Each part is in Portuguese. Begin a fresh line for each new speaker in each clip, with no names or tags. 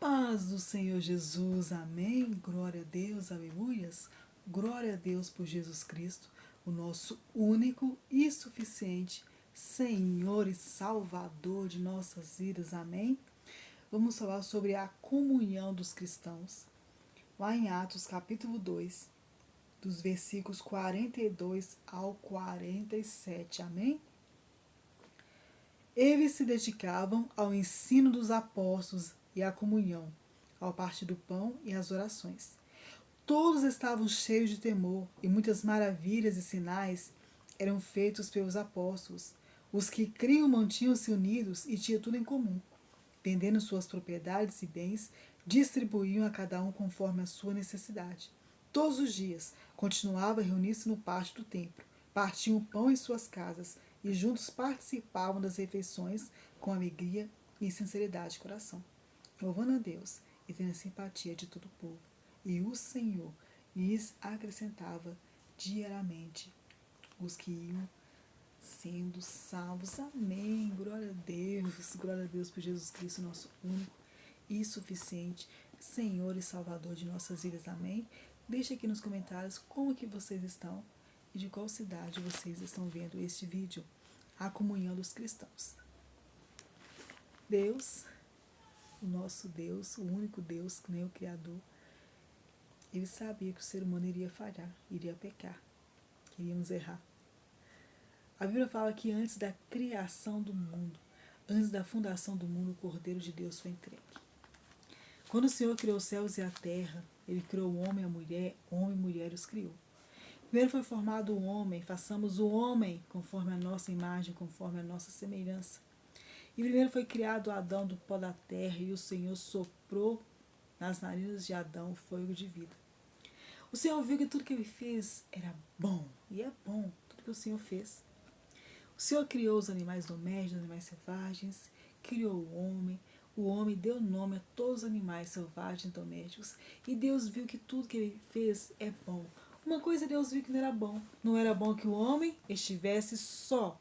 Paz do Senhor Jesus, amém. Glória a Deus, aleluias. Glória a Deus por Jesus Cristo, o nosso único e suficiente Senhor e Salvador de nossas vidas, amém. Vamos falar sobre a comunhão dos cristãos, lá em Atos capítulo 2, dos versículos 42 ao 47, amém. Eles se dedicavam ao ensino dos apóstolos e à comunhão, ao partir do pão e às orações. Todos estavam cheios de temor, e muitas maravilhas e sinais eram feitos pelos apóstolos. Os que criam mantinham-se unidos e tinham tudo em comum. Vendendo suas propriedades e bens, distribuíam a cada um conforme a sua necessidade. Todos os dias continuava a reunir-se no pátio do templo, partiam o pão em suas casas e juntos participavam das refeições com alegria e sinceridade de coração, louvando a Deus e tendo a simpatia de todo o povo. E o Senhor lhes acrescentava diariamente os que iam sendo salvos. Amém. Glória a Deus por Jesus Cristo, nosso único e suficiente Senhor e Salvador de nossas vidas. Amém. Deixe aqui nos comentários como que vocês estão e de qual cidade vocês estão vendo este vídeo. A comunhão dos cristãos. Deus, o nosso Deus, o único Deus, que nem o Criador, ele sabia que o ser humano iria falhar, iria pecar, que iríamos errar. A Bíblia fala que antes da criação do mundo, antes da fundação do mundo, o Cordeiro de Deus foi entregue. Quando o Senhor criou os céus e a terra, ele criou o homem e mulher os criou. Primeiro foi formado o homem, façamos o homem conforme a nossa imagem, conforme a nossa semelhança. E primeiro foi criado Adão do pó da terra, e o Senhor soprou nas narinas de Adão o fôlego de vida. O Senhor viu que tudo que ele fez era bom, e é bom tudo que o Senhor fez. O Senhor criou os animais domésticos, os animais selvagens, criou o homem deu nome a todos os animais selvagens e domésticos, e Deus viu que tudo que ele fez é bom. Uma coisa Deus viu que não era bom. Não era bom que o homem estivesse só.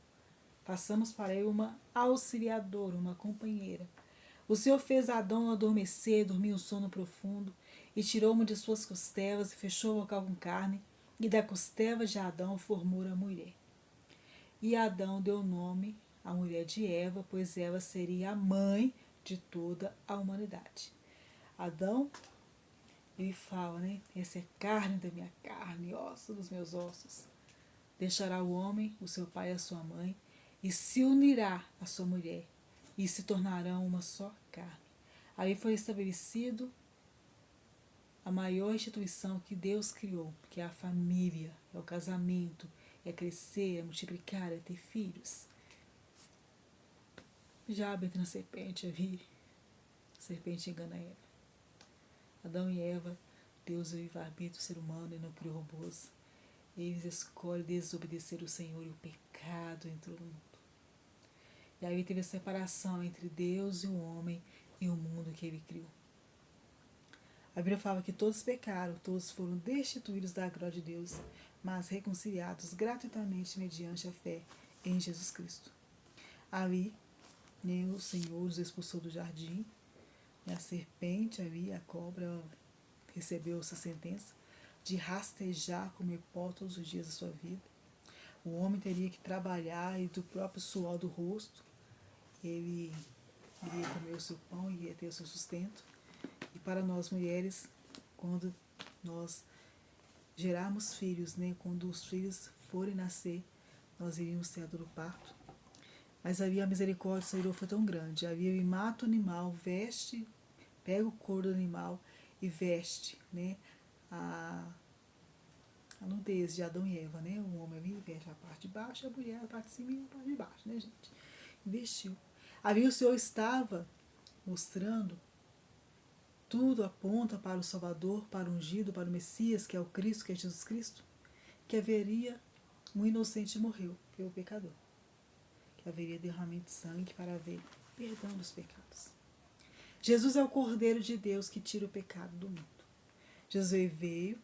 Passamos para ele uma auxiliadora, uma companheira. O Senhor fez Adão adormecer, dormir um sono profundo, e tirou uma de suas costelas e fechou o local com carne, e da costela de Adão formou a mulher. E Adão deu nome à mulher de Eva, pois ela seria a mãe de toda a humanidade. Adão, ele fala, né? Essa é carne da minha carne, osso dos meus ossos. Deixará o homem, o seu pai e a sua mãe, e se unirá à sua mulher, e se tornarão uma só carne. Aí foi estabelecido a maior instituição que Deus criou, que é a família, é o casamento, é crescer, é multiplicar, é ter filhos. Já entra na serpente, a serpente engana Eva. Adão e Eva, Deus deu livre-arbítrio ao ser humano e não criou robôs. Eles escolhem desobedecer o Senhor e o pecado entrou no mundo. E aí teve a separação entre Deus e o homem e o mundo que ele criou. A Bíblia fala que todos pecaram, todos foram destituídos da glória de Deus, mas reconciliados gratuitamente mediante a fé em Jesus Cristo. Ali, né, o Senhor os expulsou do jardim, a serpente ali, a cobra, recebeu essa sentença de rastejar, comer pó todos os dias da sua vida. O homem teria que trabalhar e do próprio suor do rosto ele iria comer o seu pão, iria ter o seu sustento. E para nós mulheres, quando nós gerarmos filhos, né, quando os filhos forem nascer, nós iríamos ter a dor do parto. Mas havia a misericórdia do Senhor foi tão grande. Havia ele mata o animal, veste, pega o couro do animal e veste, né, a nudez de Adão e Eva, né? O homem ali veste a parte de baixo, a mulher a parte de cima e a parte de baixo, né, gente? Vestiu. Ali o Senhor estava mostrando, tudo aponta para o Salvador, para o ungido, para o Messias, que é o Cristo, que é Jesus Cristo, que haveria um inocente morreu pelo pecador, que haveria derramamento de sangue para haver perdão dos pecados. Jesus é o Cordeiro de Deus que tira o pecado do mundo. Jesus veio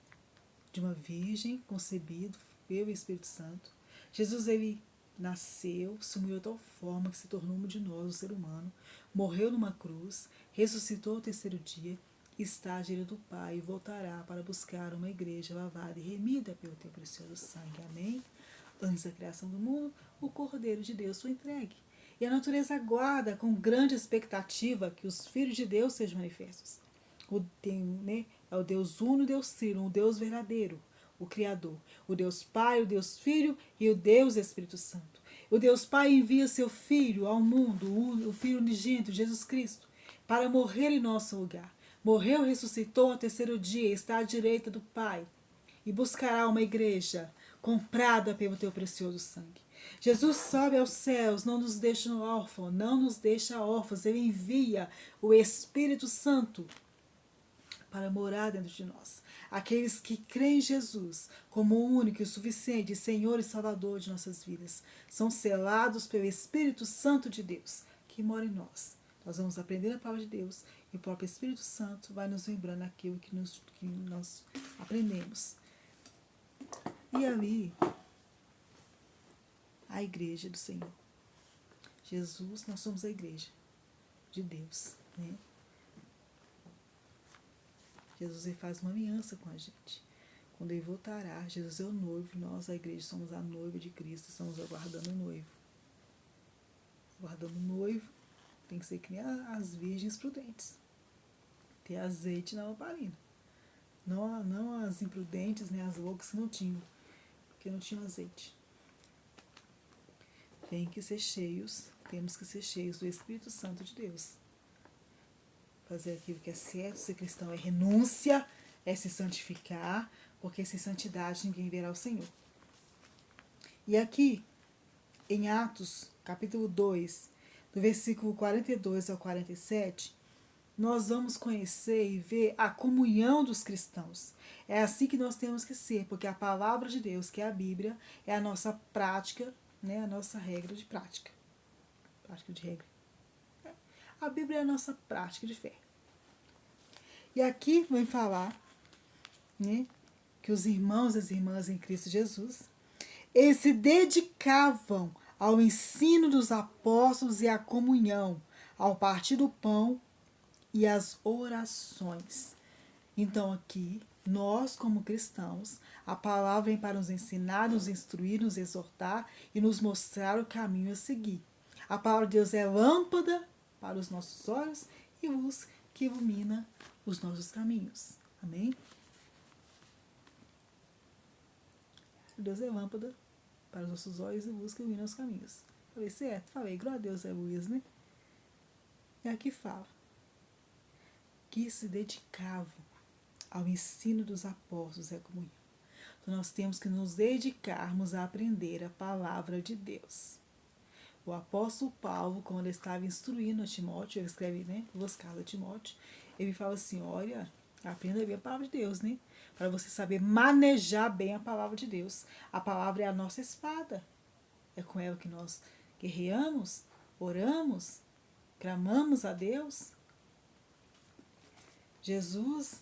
de uma virgem, concebido pelo Espírito Santo. Jesus, ele nasceu, se humilhou de tal forma que se tornou um de nós, o ser humano, morreu numa cruz, ressuscitou ao terceiro dia, está à direita do Pai e voltará para buscar uma igreja lavada e remida pelo teu precioso sangue. Amém? Antes da criação do mundo, o Cordeiro de Deus foi entregue. E a natureza aguarda com grande expectativa que os filhos de Deus sejam manifestos. É o Deus uno, o Deus trino, o Deus verdadeiro, o Criador. O Deus Pai, o Deus Filho e o Deus Espírito Santo. O Deus Pai envia seu Filho ao mundo, o Filho unigênito, Jesus Cristo, para morrer em nosso lugar. Morreu, ressuscitou ao terceiro dia, está à direita do Pai e buscará uma igreja comprada pelo teu precioso sangue. Jesus sobe aos céus, não nos deixa órfãos, não nos deixa órfãos. Ele envia o Espírito Santo para morar dentro de nós. Aqueles que creem em Jesus como o único e suficiente Senhor e Salvador de nossas vidas são selados pelo Espírito Santo de Deus que mora em nós. Nós vamos aprender a palavra de Deus e o próprio Espírito Santo vai nos lembrando aquilo que nós aprendemos. E ali, a igreja do Senhor. Jesus, nós somos a igreja de Deus, né? Jesus, ele faz uma aliança com a gente. Quando ele voltará, Jesus é o noivo, nós, a igreja, somos a noiva de Cristo, estamos aguardando o noivo. Aguardando o noivo, tem que ser que nem as virgens prudentes. Ter azeite na lamparina. Não as imprudentes, nem as loucas que não tinham, porque não tinham azeite. Tem que ser cheios, temos que ser cheios do Espírito Santo de Deus. Fazer aquilo que é certo, ser cristão é renúncia, é se santificar, porque sem santidade ninguém verá o Senhor. E aqui, em Atos, capítulo 2, do versículo 42 ao 47, nós vamos conhecer e ver a comunhão dos cristãos. É assim que nós temos que ser, porque a palavra de Deus, que é a Bíblia, é a nossa prática, né, a nossa regra de prática. Prática de regra. A Bíblia é a nossa prática de fé. E aqui vem falar, né, que os irmãos e as irmãs em Cristo Jesus, eles se dedicavam ao ensino dos apóstolos e à comunhão, ao partir do pão e às orações. Então aqui, nós como cristãos, a palavra vem para nos ensinar, nos instruir, nos exortar e nos mostrar o caminho a seguir. A palavra de Deus é lâmpada para os nossos olhos e luz que ilumina os nossos caminhos. Amém? Deus é lâmpada para os nossos olhos e luz que ilumina os caminhos. Falei certo? Falei, glória a Deus é Luiz, né? E aqui fala que se dedicavam ao ensino dos apóstolos e à comunhão. Então nós temos que nos dedicarmos a aprender a palavra de Deus. O apóstolo Paulo, quando ele estava instruindo a Timóteo, ele escreve, né, duas cartas a Timóteo, ele fala assim, olha, aprenda bem a palavra de Deus, né? Para você saber manejar bem a palavra de Deus. A palavra é a nossa espada. É com ela que nós guerreamos, oramos, clamamos a Deus. Jesus,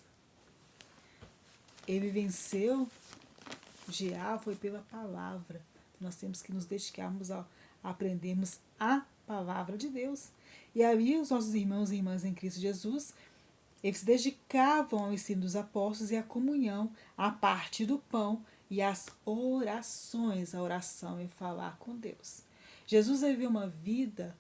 ele venceu o diabo, foi pela palavra. Nós temos que nos dedicarmos a aprendermos a palavra de Deus. E aí os nossos irmãos e irmãs em Cristo Jesus, eles se dedicavam ao ensino dos apóstolos e à comunhão, a partir do pão e às orações. A oração é falar com Deus. Jesus viveu uma vida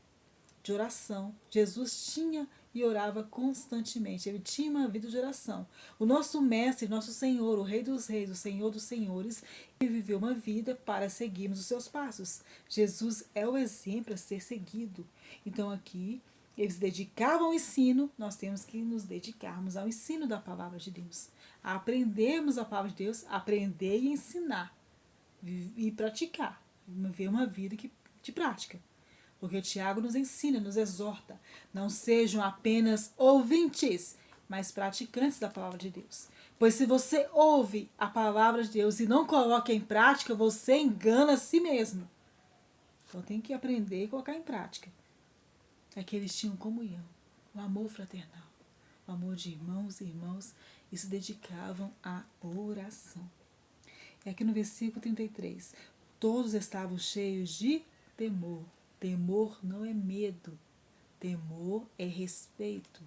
de oração. Jesus tinha e orava constantemente. Ele tinha uma vida de oração. O nosso mestre, nosso Senhor, o Rei dos Reis, o Senhor dos Senhores, ele viveu uma vida para seguirmos os seus passos. Jesus é o exemplo a ser seguido. Então aqui, eles se dedicavam ao ensino, nós temos que nos dedicarmos ao ensino da palavra de Deus. A aprendermos a palavra de Deus, aprender e ensinar. E praticar. Viver uma vida de prática. Porque o Tiago nos ensina, nos exorta. Não sejam apenas ouvintes, mas praticantes da palavra de Deus. Pois se você ouve a palavra de Deus e não coloca em prática, você engana a si mesmo. Então tem que aprender e colocar em prática. É que eles tinham comunhão, o amor fraternal, o amor de irmãos e irmãos, e se dedicavam à oração. E aqui no versículo 33, Todos estavam cheios de temor. Temor não é medo. Temor é respeito,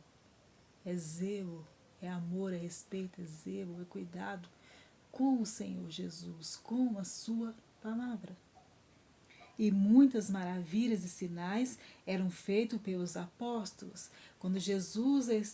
é zelo, é amor, é respeito, é zelo, é cuidado com o Senhor Jesus, com a sua palavra. E muitas maravilhas e sinais eram feitos pelos apóstolos. Quando Jesus ele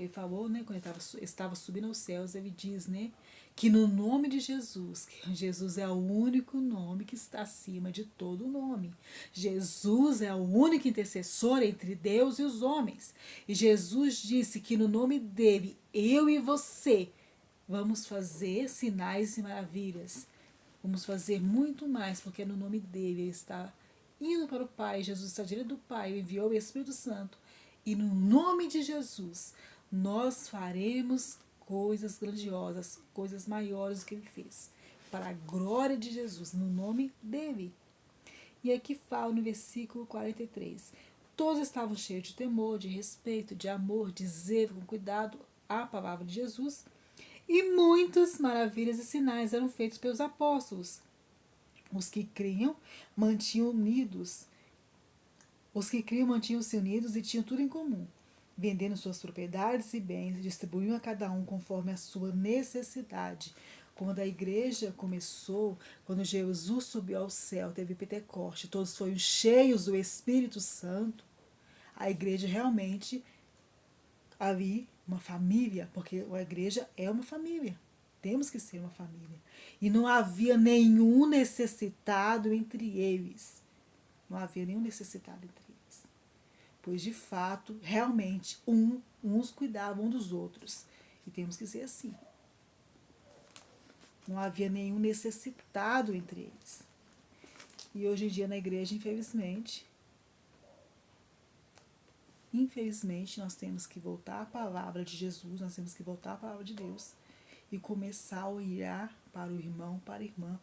falou, né, quando ele estava subindo aos céus, ele diz, né, que no nome de Jesus, que Jesus é o único nome que está acima de todo nome. Jesus é o único intercessor entre Deus e os homens. E Jesus disse que no nome dele, eu e você vamos fazer sinais e maravilhas. Vamos fazer muito mais, porque no nome dele ele está indo para o Pai. Jesus está diante do Pai, ele enviou o Espírito Santo. E no nome de Jesus, nós faremos coisas grandiosas, coisas maiores do que ele fez. Para a glória de Jesus, no nome dele. E aqui fala no versículo 43. Todos estavam cheios de temor, de respeito, de amor, de zelo, com cuidado à palavra de Jesus. E muitas maravilhas e sinais eram feitos pelos apóstolos. Os que criam mantinham unidos. Os que criam mantinham-se unidos e tinham tudo em comum. Vendendo suas propriedades e bens, distribuíam a cada um conforme a sua necessidade. Quando a igreja começou, quando Jesus subiu ao céu, teve Pentecoste, todos foram cheios do Espírito Santo, a igreja realmente ali uma família, porque a igreja é uma família. Temos que ser uma família. E não havia nenhum necessitado entre eles. Não havia nenhum necessitado entre eles. Pois, de fato, realmente, uns cuidavam dos outros. E temos que ser assim. Não havia nenhum necessitado entre eles. E hoje em dia na igreja, infelizmente, nós temos que voltar à palavra de Jesus, nós temos que voltar à palavra de Deus e começar a olhar para o irmão, para a irmã,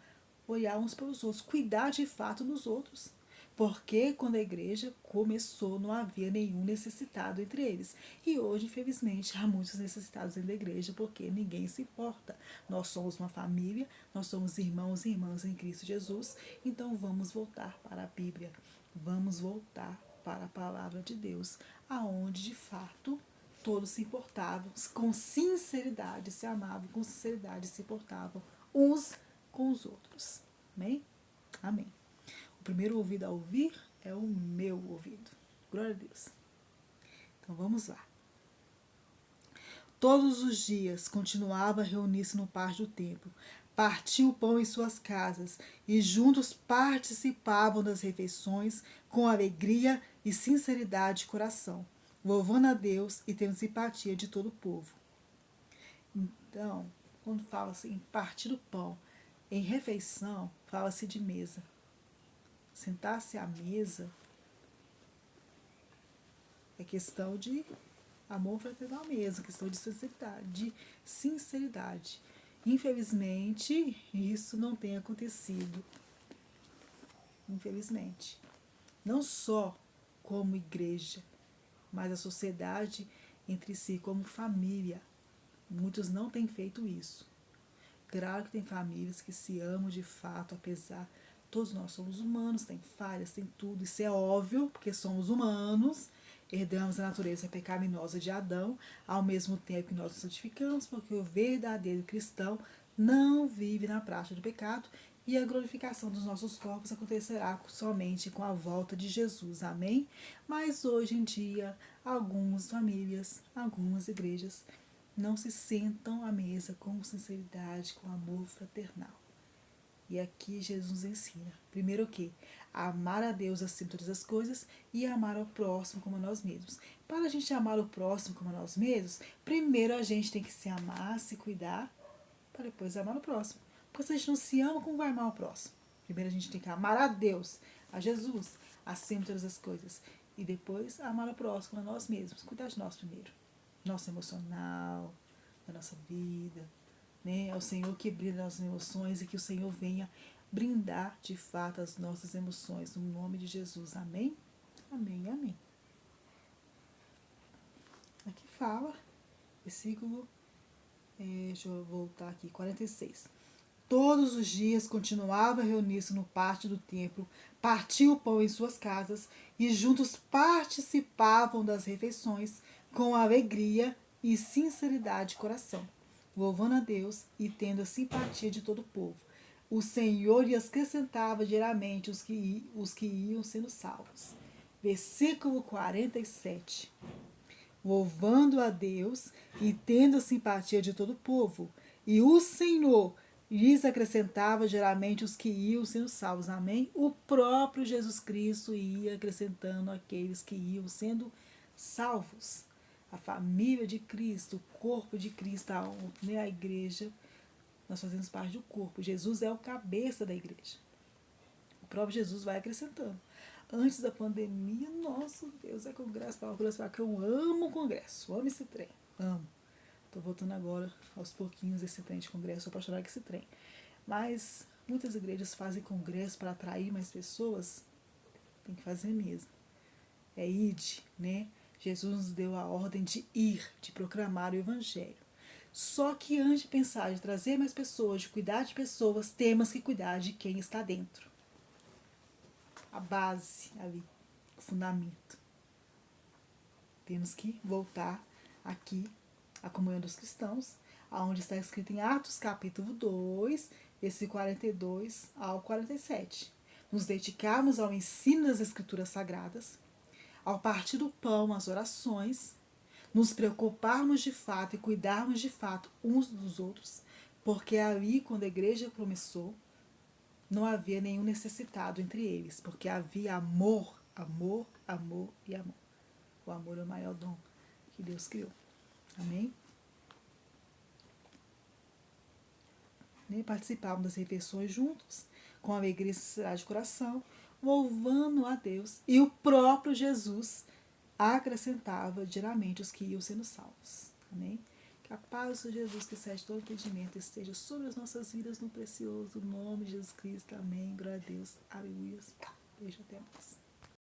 olhar uns para os outros, cuidar de fato dos outros. Porque quando a igreja começou, não havia nenhum necessitado entre eles. E hoje, infelizmente, há muitos necessitados dentro da igreja, porque ninguém se importa. Nós somos uma família, nós somos irmãos e irmãs em Cristo Jesus. Então vamos voltar para a Bíblia. Vamos voltar para a palavra de Deus, aonde de fato todos se importavam com sinceridade, se amavam com sinceridade, se importavam uns com os outros. Amém? Amém. O primeiro ouvido a ouvir é o meu ouvido. Glória a Deus. Então vamos lá. Todos os dias continuava a reunir-se no pátio do templo, partia o pão em suas casas e juntos participavam das refeições com alegria e sinceridade de coração, louvando a Deus e tendo simpatia de todo o povo. Então, quando fala-se em partir o pão, em refeição, fala-se de mesa. Sentar-se à mesa é questão de amor fraternal mesmo, questão de sinceridade. Infelizmente, isso não tem acontecido. Infelizmente. Não só como igreja, mas a sociedade entre si, como família. Muitos não têm feito isso. Claro que tem famílias que se amam de fato, apesar. Todos nós somos humanos, tem falhas, tem tudo. Isso é óbvio, porque somos humanos. Herdamos a natureza pecaminosa de Adão, ao mesmo tempo que nós nos santificamos, porque o verdadeiro cristão não vive na prática do pecado e a glorificação dos nossos corpos acontecerá somente com a volta de Jesus. Amém? Mas hoje em dia, algumas famílias, algumas igrejas não se sentam à mesa com sinceridade, com amor fraternal. E aqui Jesus nos ensina. Primeiro o quê? A amar a Deus acima de todas as coisas e amar ao próximo como a nós mesmos. Para a gente amar o próximo como a nós mesmos, primeiro a gente tem que se amar, se cuidar, para depois amar o próximo. Porque se a gente não se ama, como vai amar o próximo? Primeiro a gente tem que amar a Deus, a Jesus, acima de todas as coisas. E depois amar o próximo como a nós mesmos. Cuidar de nós primeiro. Nosso emocional, da nossa vida, né? É o Senhor que brinda as emoções e que o Senhor venha brindar de fato as nossas emoções, no nome de Jesus. Amém? Amém, amém. Aqui fala, versículo, deixa eu voltar aqui, 46. Todos os dias continuava a reunir-se no pátio do templo, partia o pão em suas casas e juntos participavam das refeições com alegria e sinceridade de coração, louvando a Deus e tendo a simpatia de todo o povo. O Senhor lhe acrescentava diariamente os que iam sendo salvos. Versículo 47. Louvando a Deus e tendo a simpatia de todo o povo. E o Senhor lhes acrescentava geralmente os que iam sendo salvos. Amém? O próprio Jesus Cristo ia acrescentando aqueles que iam sendo salvos. A família de Cristo, o corpo de Cristo, a igreja, nós fazemos parte do corpo. Jesus é o cabeça da igreja. O próprio Jesus vai acrescentando. Antes da pandemia, nosso Deus, é congresso para que eu amo o congresso, amo esse trem, amo. Tô voltando agora aos pouquinhos esse trem de congresso, sou apaixonada com esse trem. Mas muitas igrejas fazem congresso para atrair mais pessoas, tem que fazer mesmo. É ide, né? Jesus nos deu a ordem de ir, de proclamar o evangelho. Só que antes de pensar de trazer mais pessoas, de cuidar de pessoas, temos que cuidar de quem está dentro. A base ali, o fundamento. Temos que voltar aqui à comunhão dos cristãos, aonde está escrito em Atos capítulo 2, esse 42 ao 47. Nos dedicarmos ao ensino das escrituras sagradas, ao partir do pão, às orações, nos preocuparmos de fato e cuidarmos de fato uns dos outros, porque ali, quando a igreja começou, não havia nenhum necessitado entre eles, porque havia amor, amor, amor e amor. O amor é o maior dom que Deus criou. Amém? Nem participavam das refeições juntos, com alegria e sinceridade de coração, louvando a Deus. E o próprio Jesus acrescentava diariamente os que iam sendo salvos. Amém? Que a paz de Jesus, que excede todo entendimento, esteja sobre as nossas vidas no precioso nome de Jesus Cristo. Amém. Glória a Deus. Aleluia. Beijo, até mais.